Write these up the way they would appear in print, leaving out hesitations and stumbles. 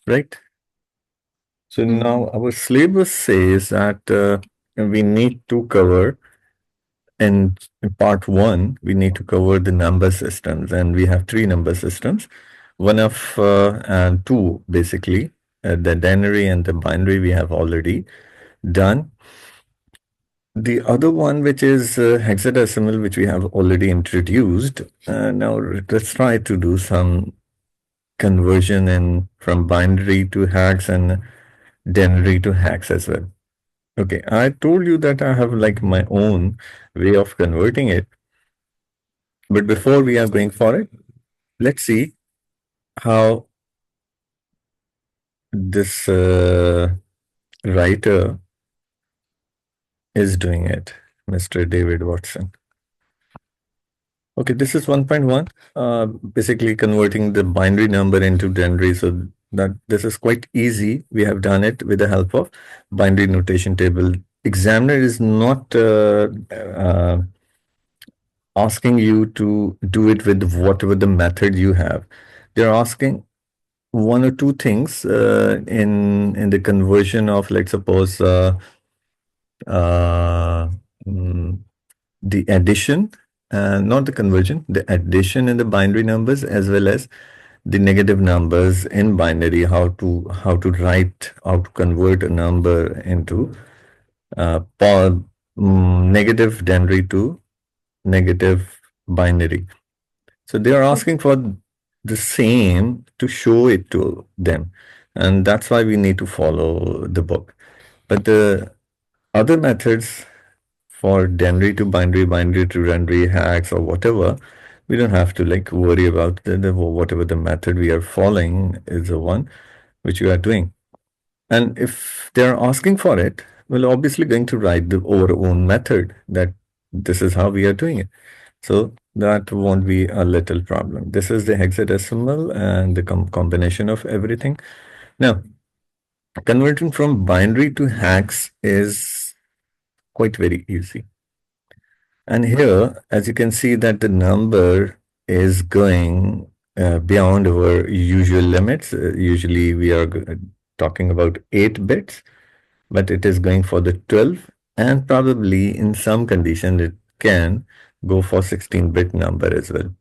right? So now our syllabus says that we need to cover in part one, we need to cover the number systems, and we have three number systems. One of and two basically, the denary and the binary we have already done. The other one, which is hexadecimal, which we have already introduced. Now let's try to do some conversion in from binary to hex and denary to hex as well. Okay, I told you that I have like my own way of converting it. But before we are going for it, let's see how this writer is doing it, Mr. David Watson. Okay, this is 1.1, basically converting the binary number into denary. So that this is quite easy. We have done it with the help of binary notation table. Examiner is not asking you to do it with whatever the method you have. They're asking one or two things in the conversion of, let's suppose, uh, mm, the addition, not the conversion, the addition in the binary numbers as well as the negative numbers in binary. How to write, how to convert a number into negative denary to negative binary. So they are asking for the same to show it to them. And that's why we need to follow the book. But the other methods for denary to binary, binary to denary, hacks or whatever, we don't have to like worry about whatever the method we are following is the one which we are doing. And if they're asking for it, we're obviously going to write our own method that this is how we are doing it. So that won't be a little problem. This is the hexadecimal and the combination of everything. Now, converting from binary to hex is quite very easy. And here, as you can see that the number is going beyond our usual limits. Usually we are talking about 8 bits, but it is going for the 12, and probably in some condition it can go for 16-bit number as well.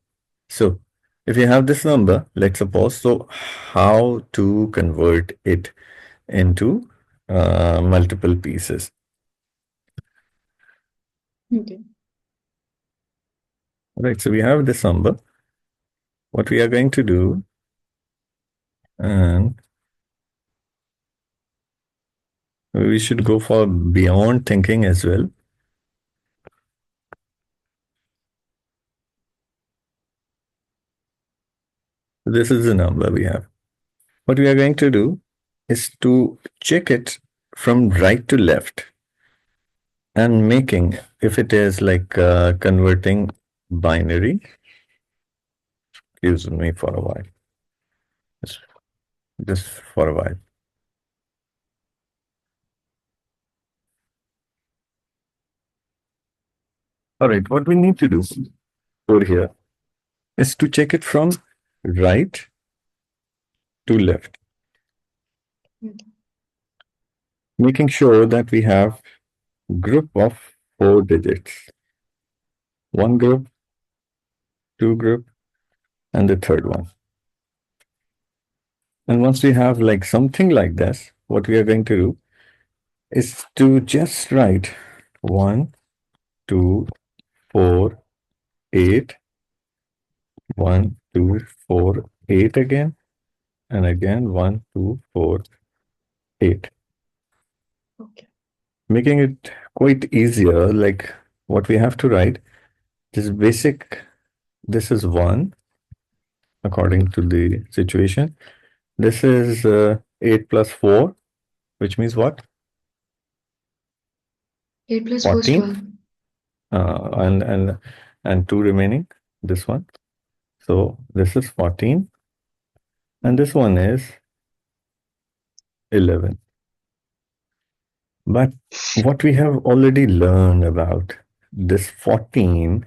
So if you have this number, let's suppose, so how to convert it into multiple pieces? Okay. Right, so we have this number. What we are going to do, and we should go for beyond thinking as well. This is the number we have. What we are going to do is to check it from right to left and making, if it is like converting binary, excuse me for a while, just, just for a while. All right, what we need to do over here is to check it from right to left, making sure that we have group of 4 digits. One group, two group, and the third one. And once we have like something like this, what we are going to do is to just write 1, 2, 4, 8, 1, 2, 4, 8 again, and again 1, 2, 4, 8. Okay. Making it quite easier, like what we have to write, this basic, this is 1 according to the situation. This is 8 plus 4, which means what? 8 plus 4 is 14. 12. And 2 remaining, this one. So this is 14, and this one is 11. But what we have already learned about this 14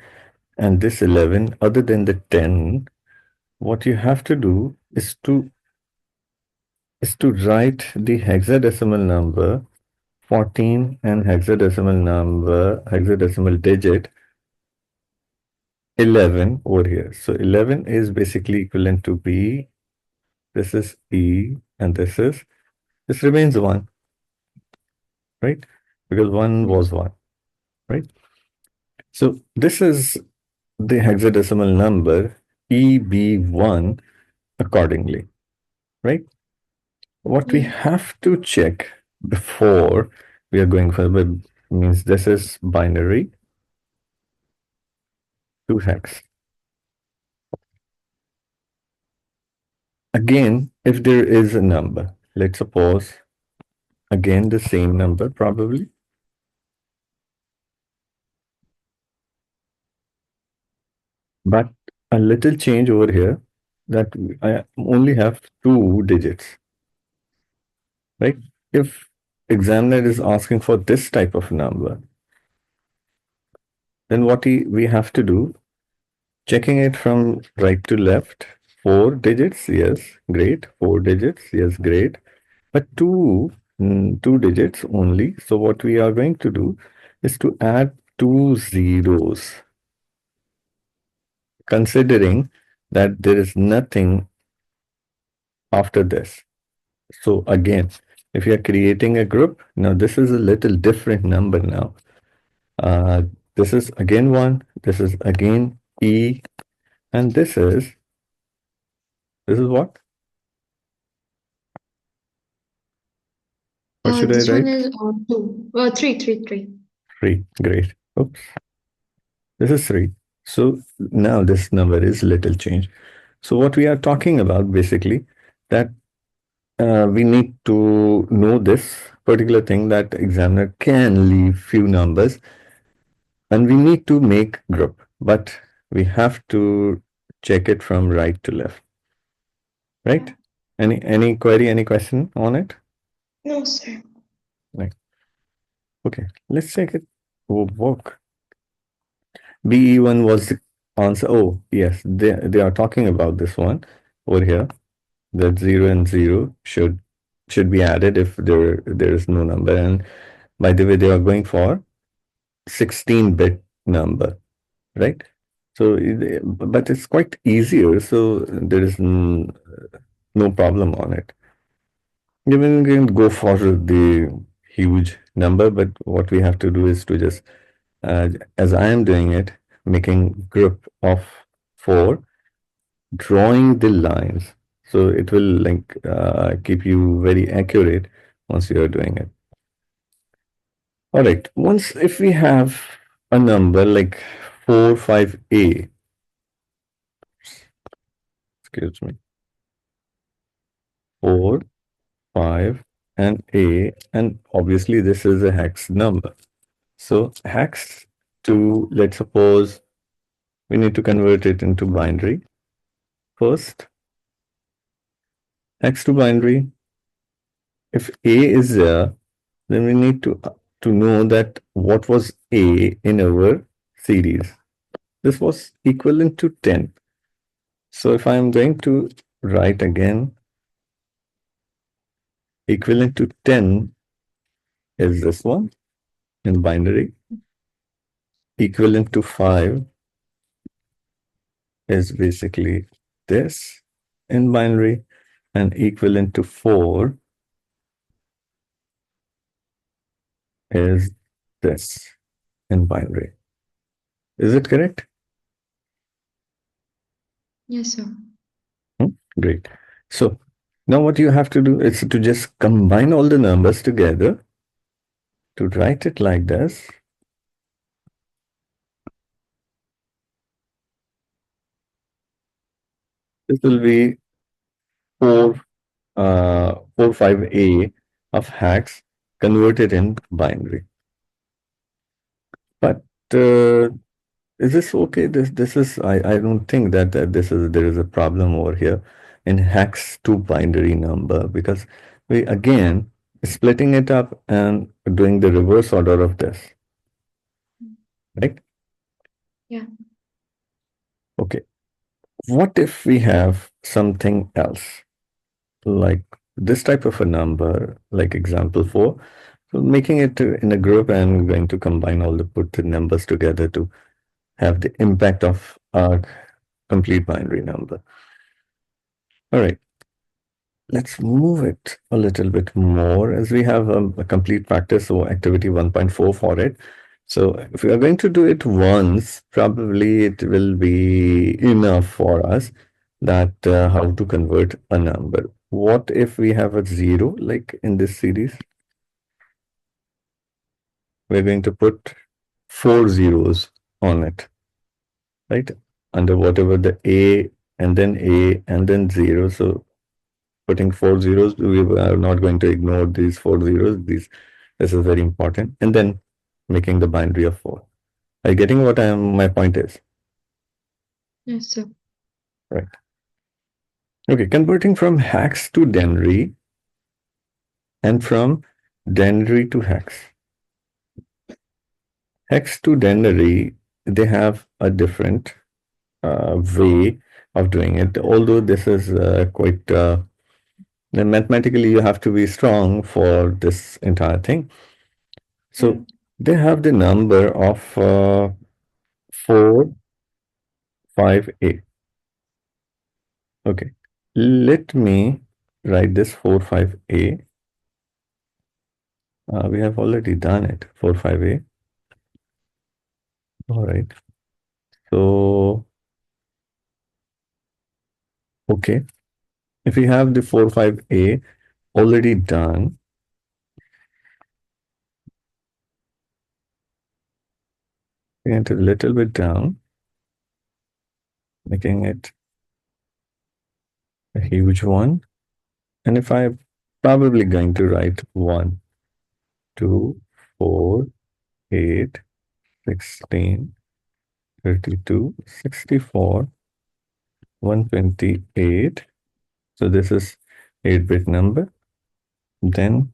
and this 11, other than the 10, what you have to do is is to write the hexadecimal number 14 and hexadecimal digit 11 over here. So 11 is basically equivalent to B. This is E, and this remains 1, right? Because 1 was Yes. 1, right? So this is the hexadecimal number EB1 accordingly, right? What we Yeah. have to check before we are going further means this is binary to hex. Again, if there is a number, let's suppose again the same number probably, but a little change over here that I only have 2 digits, right? If examiner is asking for this type of number, then we have to do, checking it from right to left, 4 digits, yes, great. 4 digits, yes, great. But two digits only. So what we are going to do is to add 2 zeros, considering that there is nothing after this. So again, if you are creating a group, now this is a little different number now. Uh, this is again 1, this is again E, and this is what? What should I This one write? is two. Three. 3. Great. Oops. This is 3. So now this number is little change. So what we are talking about basically that we need to know this particular thing that examiner can leave few numbers and we need to make group, but we have to check it from right to left, right? Any query, any question on it? No, sir. Like, okay, let's check it. Oh, work. BE1 was the answer. Oh, yes, they are talking about this one over here. That 0 and 0 should be added if there is no number. And by the way, they are going for 16-bit number, right? So, but it's quite easier. So there is no problem on it. Even we can go for the huge number, but what we have to do is to just, uh, as I am doing it, making group of 4, drawing the lines. So it will like keep you very accurate once you are doing it. All right. Once if we have a number like 45A, excuse me, 4, 5, and A, and obviously this is a hex number. So hex to, let's suppose we need to convert it into binary. First, hex to binary. If A is there, then we need to know that what was A in our series. This was equivalent to 10. So if I'm going to write again, equivalent to 10 is this one in binary. Equivalent to 5 is basically this in binary. And equivalent to 4 is this in binary. Is it correct? Yes, sir. Hmm? Great. So now what you have to do is to just combine all the numbers together to write it like this. This will be 4, 5A of hex converted in binary. But is this okay? This is I don't think that this is there is a problem over here in hex to binary number because we again splitting it up and doing the reverse order of this, right? Yeah. Okay. What if we have something else like this type of a number, like example 4, so making it in a group and going to combine all the put the numbers together to have the impact of a complete binary number. All right, let's move it a little bit more as we have a complete practice or activity 1.4 for it. So if we are going to do it once, probably it will be enough for us that how to convert a number. What if we have a zero like in this series? We're going to put 4 zeros on it, right? Under whatever the A and then zero. So putting 4 zeros, we are not going to ignore these 4 zeros. This is very important. And then making the binary of 4. Are you getting what my point is? Yes, sir. Right. Okay, converting from hex to denary and from denary to hex. Hex to denary, they have a different way of doing it. Although this is quite mathematically, you have to be strong for this entire thing. So they have the number of 4, 5, 8. Okay, let me write this 4, 5, A. We have already done it, 4, 5, A. All right. So, okay. If we have the 4, 5, A already done, and a little bit down, making it a huge one. And if I'm probably going to write 1, 2, 4, 8, 16, 32, 64, 128. So this is 8-bit number. Then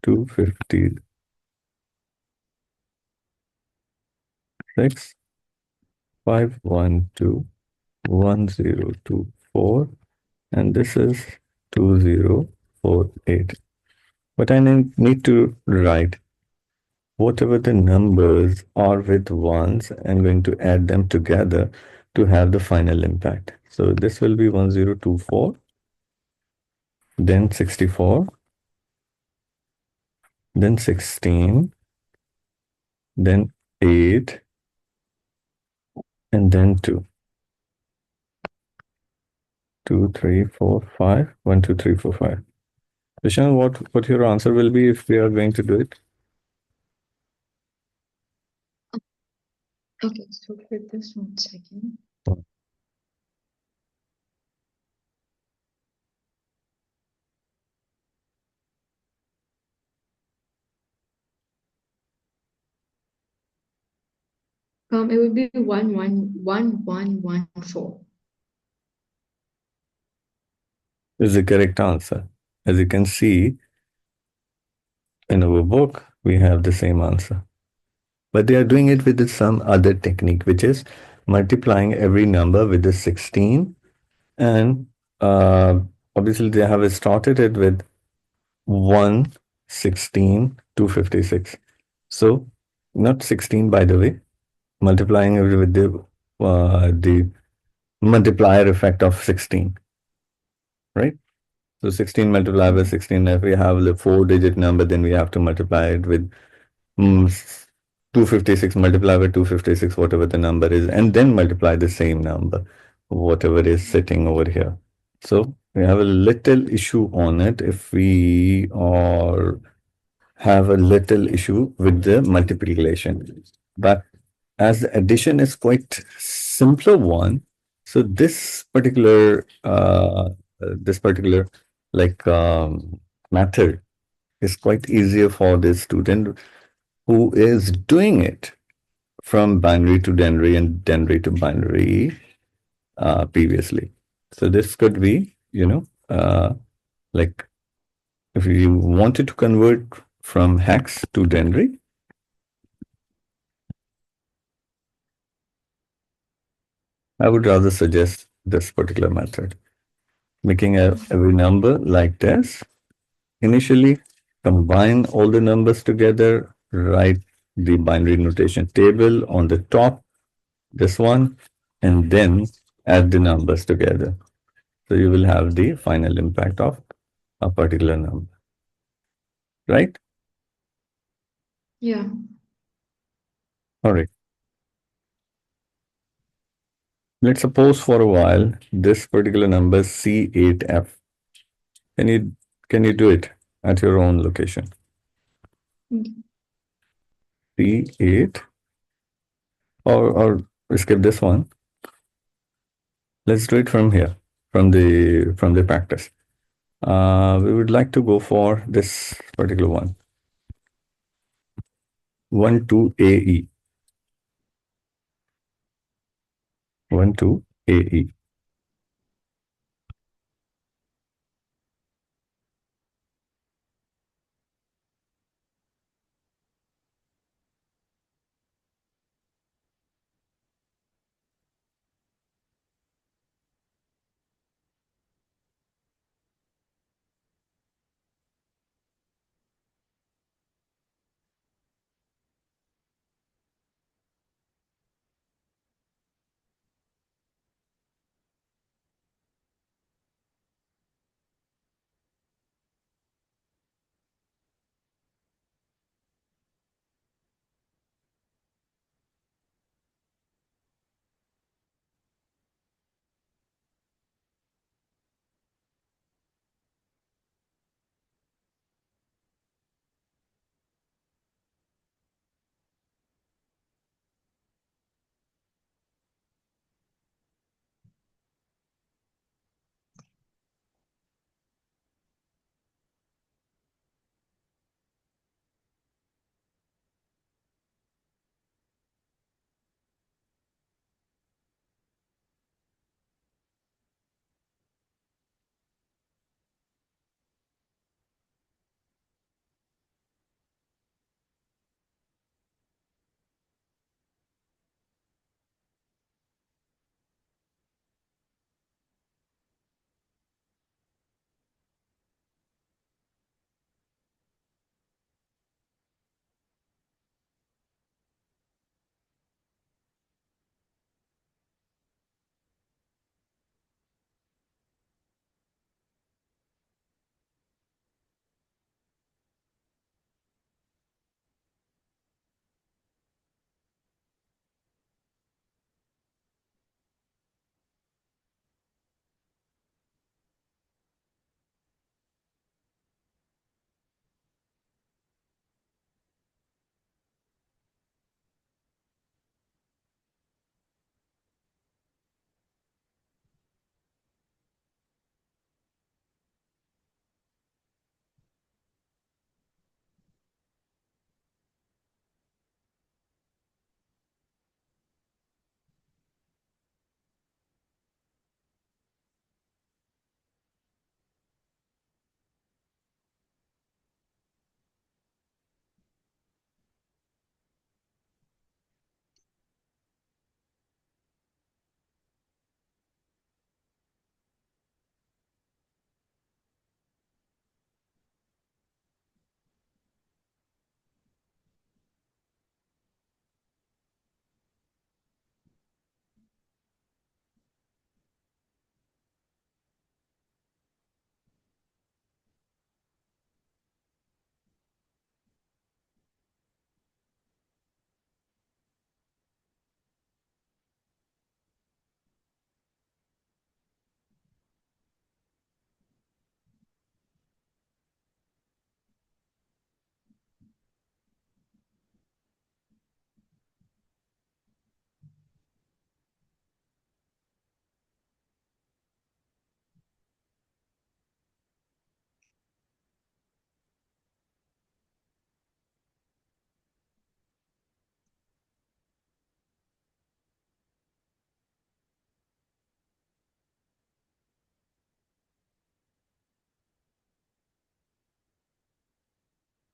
256, 512, 1024, and this is 2048. But I need to write whatever the numbers are with ones. I'm going to add them together to have the final impact. So this will be 1024, then 64, then 16, then 8, and then 2. 2, 3, 4, 5. 1, 2, 3, 4, 5. Vishnu, what your answer will be if we are going to do it? Okay, so for this 1 second. It would be 11114. Is the correct answer. As you can see in our book, we have the same answer. But they are doing it with some other technique, which is multiplying every number with the 16. And obviously, they have started it with 1, 16, 256. So, not 16, by the way, multiplying it with the multiplier effect of 16, right? So 16 multiplied by 16, if we have the 4-digit number, then we have to multiply it with 256 multiplied by 256, whatever the number is, and then multiply the same number, whatever is sitting over here. So we have a little issue on it if we are have a little issue with the multiplication. But as the addition is quite simpler one, so this particular like method is quite easier for the student who is doing it from binary to denary and denary to binary previously. So this could be, like if you wanted to convert from hex to denary, I would rather suggest this particular method. making every number like this. Initially, combine all the numbers together, write the binary notation table on the top, this one, and then add the numbers together. So you will have the final impact of a particular number, right? Yeah. All right. Let's suppose for a while this particular number C8F. Can you can you do it at your own location? Mm. C8 or skip this one. Let's do it from here, from the practice. We would like to go for this particular one. 12AE. 12AE.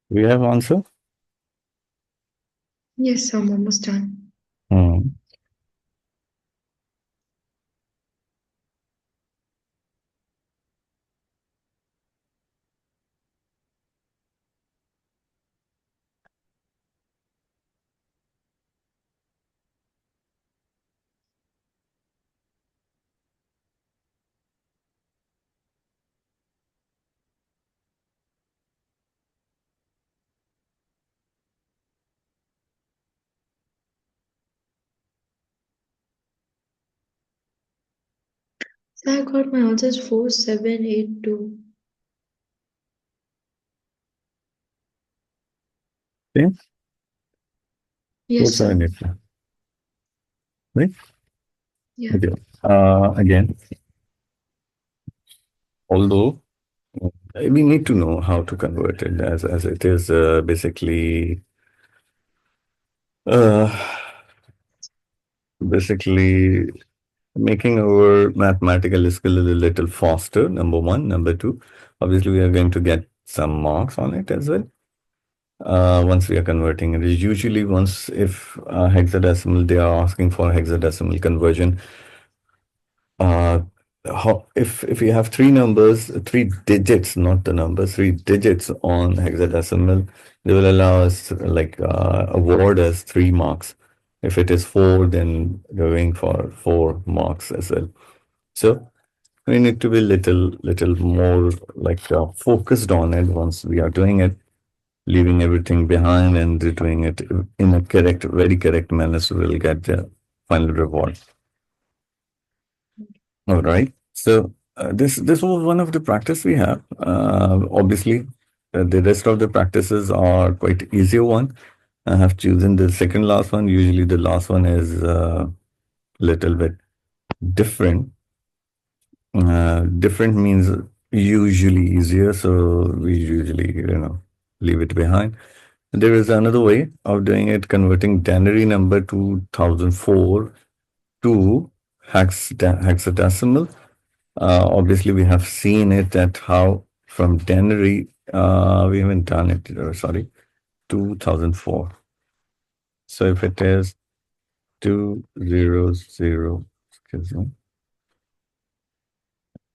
We have answer? Yes, I'm almost done. Hmm. I got my answers 4782. Okay, Yes, what's our sir. next? Right? Yeah. Okay. Again, although we need to know how to convert it as it is uh, basically making our mathematical skill a little faster. Number one, number two, obviously we are going to get some marks on it as well. Once we are converting it, usually once if hexadecimal, they are asking for hexadecimal conversion. Uh, if you have three numbers, three digits, not the numbers, three digits on hexadecimal, they will allow us award us 3 marks. If it is four, then going for 4 marks as well. So we need to be little more focused on it once we are doing it, leaving everything behind and doing it in a correct, very correct manner, so we'll get the final reward. All right. So this was one of the practice we have. Obviously, the rest of the practices are quite easier one. I have chosen the second last one. Usually, the last one is little bit different. Different means usually easier, so we usually leave it behind. There is another way of doing it, converting denary number 2004 to hexadecimal. Obviously, we have seen it at how from denary, we haven't done it, sorry, 2004. So if it is 200, excuse me,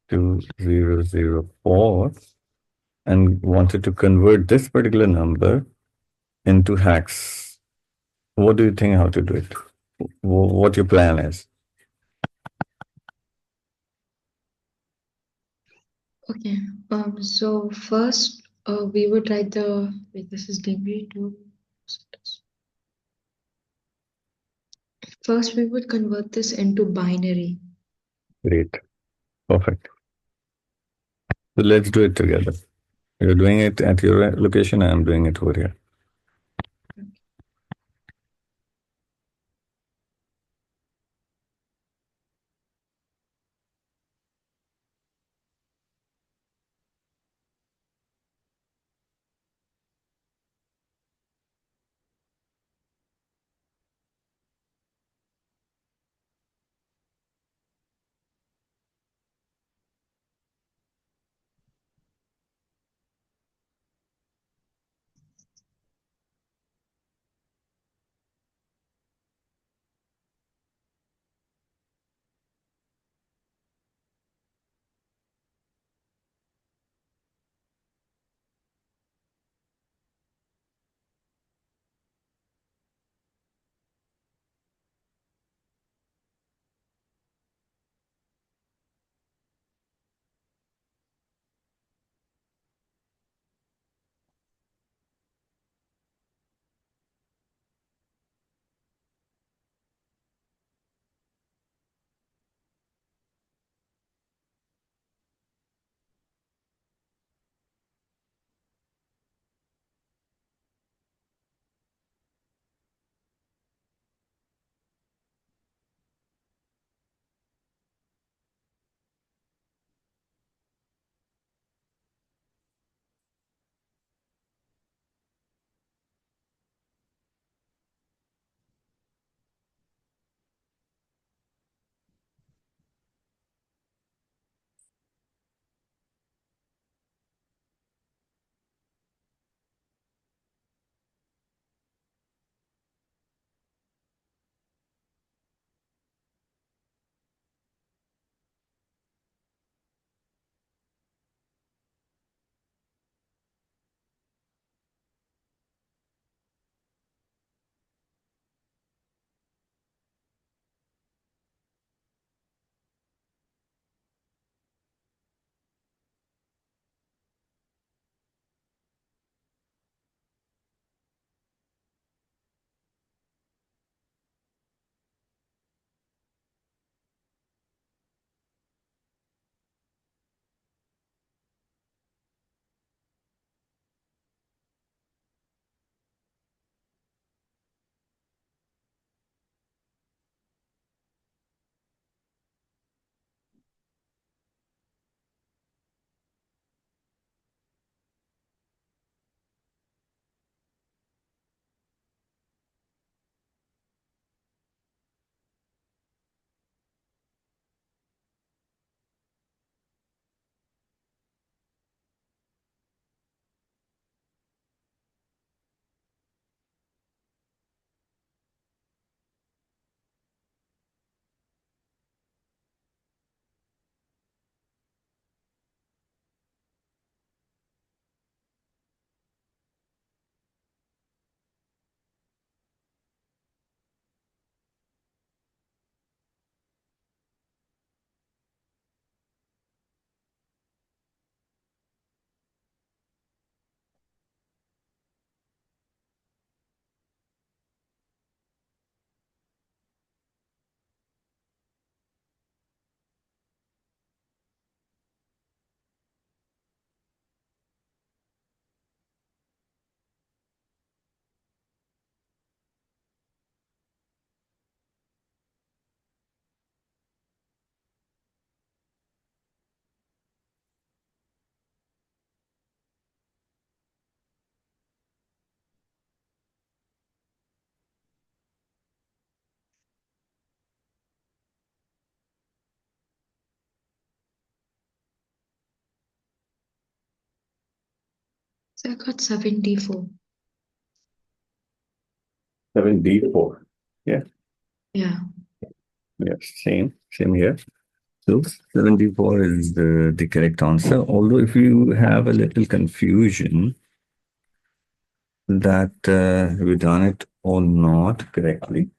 2004, and wanted to convert this particular number into hex, what do you think how to do it? What your plan is? Okay. So first, we would write the, wait, this is degree to, first we would convert this into binary. Great. Perfect. So let's do it together. You're doing it at your location. I'm doing it over here. So I got 74. 74. Yeah, Yeah. yeah, same here. So 74 is the correct answer. Although if you have a little confusion that we done it or not correctly,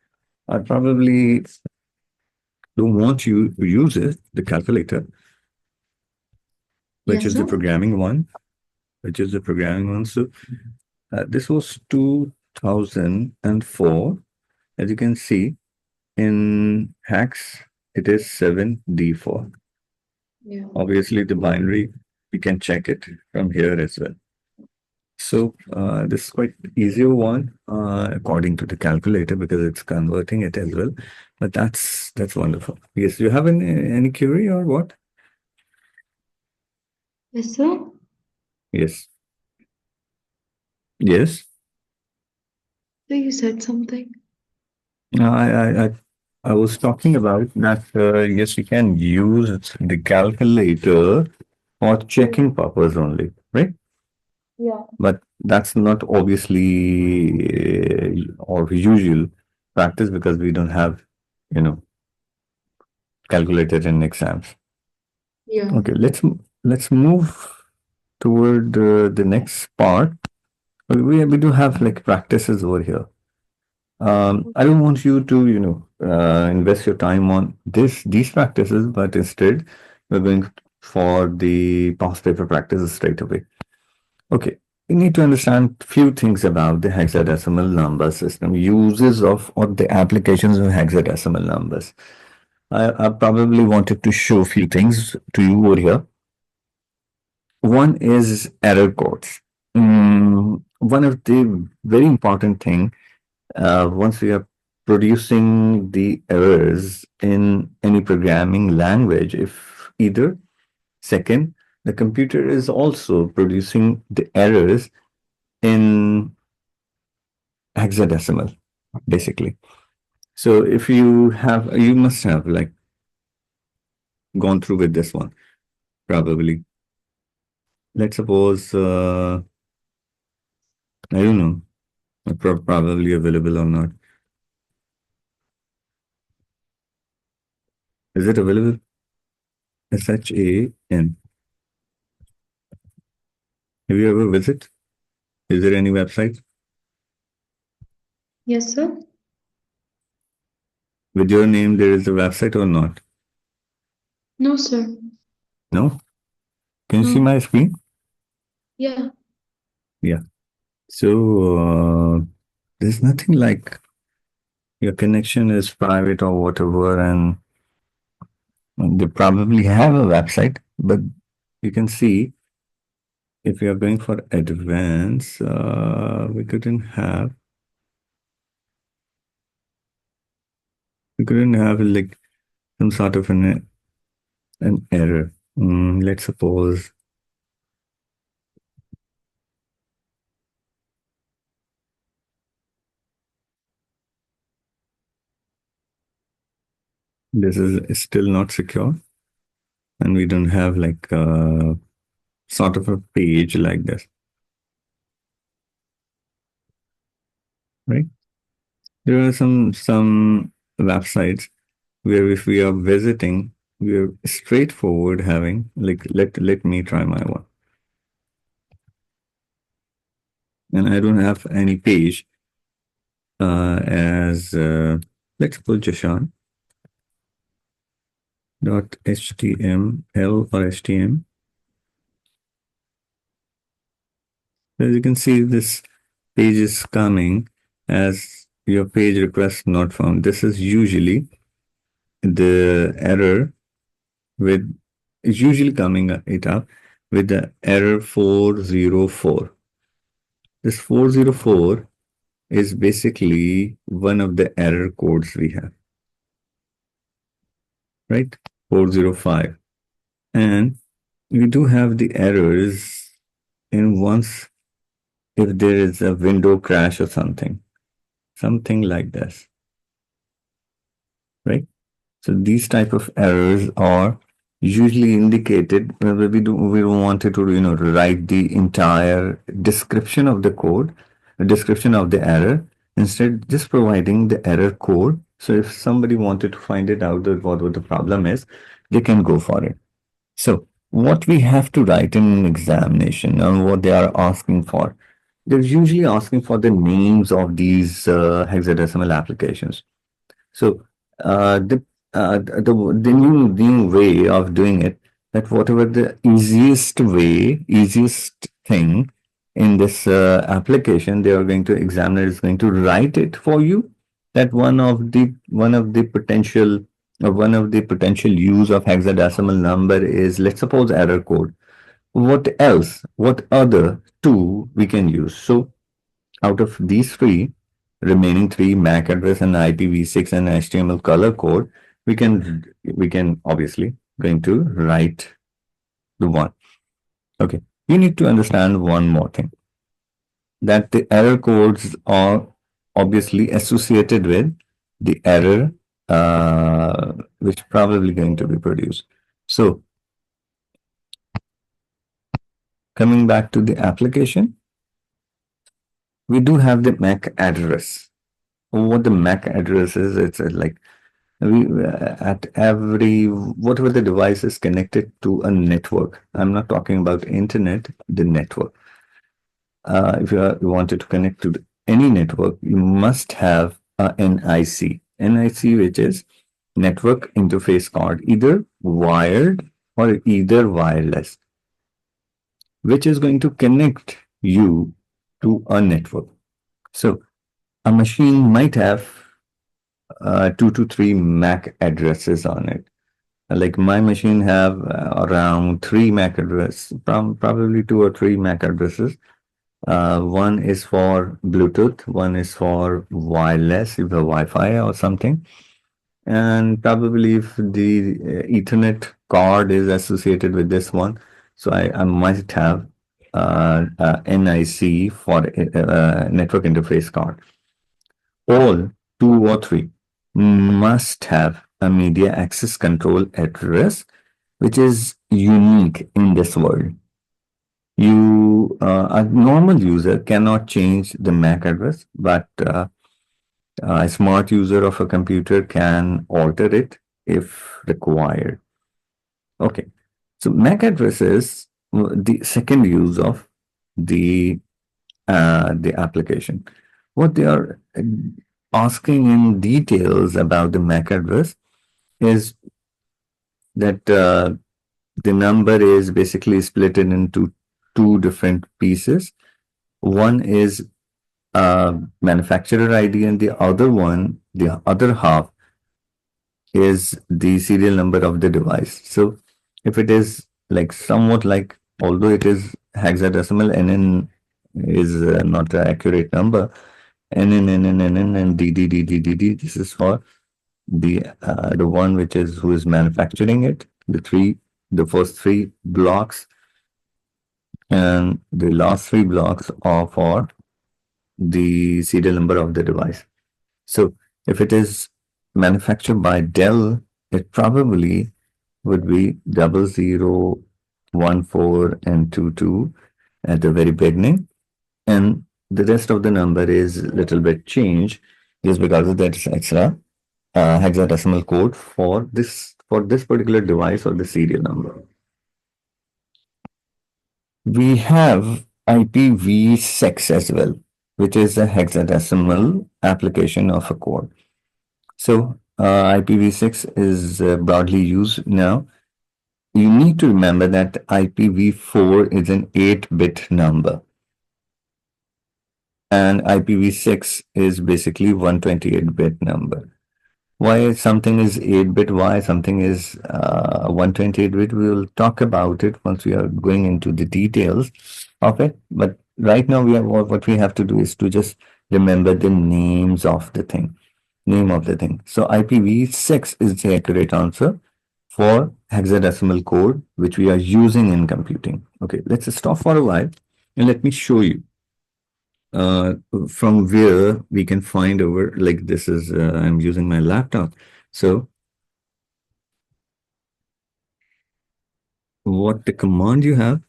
I probably don't want you to use it, the calculator, which Yes, is the sir. programming one, which is the programming one. So this was 2004. As you can see in hex, it is 7D4. Yeah. Obviously, the binary, we can check it from here as well. So this is quite easier one according to the calculator because it's converting it as well. But that's wonderful. Yes, you have any query or what? Yes, sir. Yes, yes. So you said something. I was talking about that. Yes, we can use the calculator for Mm. checking purpose only, right? Yeah. But that's not obviously or usual practice because we don't have, you know, calculator in exams. Yeah. Okay, let's move toward the next part. We do have like practices over here. I don't want you to, invest your time on these practices, but instead we're going for the past paper practices straight away. Okay, you need to understand few things about the hexadecimal number system, uses of or the applications of hexadecimal numbers. I probably wanted to show a few things to you over here. One is error codes. One of the very important thing once we are producing the errors in any programming language, if either second, the computer is also producing the errors in hexadecimal, basically. So if you must have like gone through with this one, probably. Let's suppose, I don't know, probably available or not. Is it available? SHAN. Have you ever visit? Is there any website Yes, sir. with your name? There is a website or not? No, sir. No? Can you see No. my screen? Yeah. Yeah. So there's nothing like your connection is private or whatever, and they probably have a website, but you can see if you are going for advanced, we couldn't have like some sort of an error. Let's suppose this is still not secure, and we don't have like sort of a page like this, right? There are some websites where if we are visiting, we are straightforward having like let me try my one, and I don't have any page as let's put Jashan dot html or htm. As you can see, this page is coming as your page request not found. This is usually the error with is usually coming it up with the error 404. This 404 is basically one of the error codes we have, right? 405. And we do have the errors in once if there is a window crash or something like this, right? So these type of errors are usually indicated, we don't wanted to write the entire description of the code, description of the error. Instead, just providing the error code. So if somebody wanted to find it out that what the problem is, they can go for it. So what we have to write in an examination and what they are asking for, they're usually asking for the names of these hexadecimal applications. So the new way of doing it, that whatever the easiest thing in this application, they are going to examiner is going to write it for you. That one of the potential use of hexadecimal number is, let's suppose, error code. What else? What other two we can use? So out of these three, remaining three, MAC address and IPv6 and HTML color code, we can obviously going to write the one. Okay. You need to understand one more thing, that the error codes are obviously associated with the error which probably going to be produced. So coming back to the application, we do have the MAC address. What the MAC address is, it's like at every whatever the device is connected to a network. I'm not talking about internet, the network. If you wanted to connect to any network, you must have a NIC, which is network interface card, either wired or either wireless, which is going to connect you to a network. So a machine might have 2 to 3 MAC addresses on it. Like my machine have around 3 MAC address, probably 2 or 3 MAC addresses. One is for Bluetooth, one is for wireless, if a Wi-Fi or something, and probably if the Ethernet card is associated with this one, so I might have NIC for network interface card. All 2 or 3 must have a media access control address, which is unique in this world. A normal user cannot change the MAC address, but a smart user of a computer can alter it if required. Okay, so MAC address is the second use of the application. What they are asking in details about the MAC address is that the number is basically split into two different pieces. One is manufacturer ID, and the other half, is the serial number of the device. So if it is like somewhat like, although it is hexadecimal, NN is not an accurate number. NN, NN, NN, and DD, DD, DD. This is for the one which is who is manufacturing it. The first 3 blocks, and the last 3 blocks are for the serial number of the device. So if it is manufactured by Dell, it probably would be 0014 and 22 at the very beginning, and the rest of the number is a little bit changed just because of that extra hexadecimal code for this particular device or the serial number. We have IPv6 as well, which is a hexadecimal application of a code. So IPv6 is broadly used now. You need to remember that IPv4 is an 8-bit number, and IPv6 is basically 128-bit number. Why something is 8-bit, why something is 128-bit, we will talk about it once we are going into the details of it. But right now, what we have to do is to just remember the names of the thing, name of the thing. So IPv6 is the accurate answer for hexadecimal code, which we are using in computing. Okay, let's stop for a while and let me show you uh, from where we can find over, like this is, I'm using my laptop. So what the command you have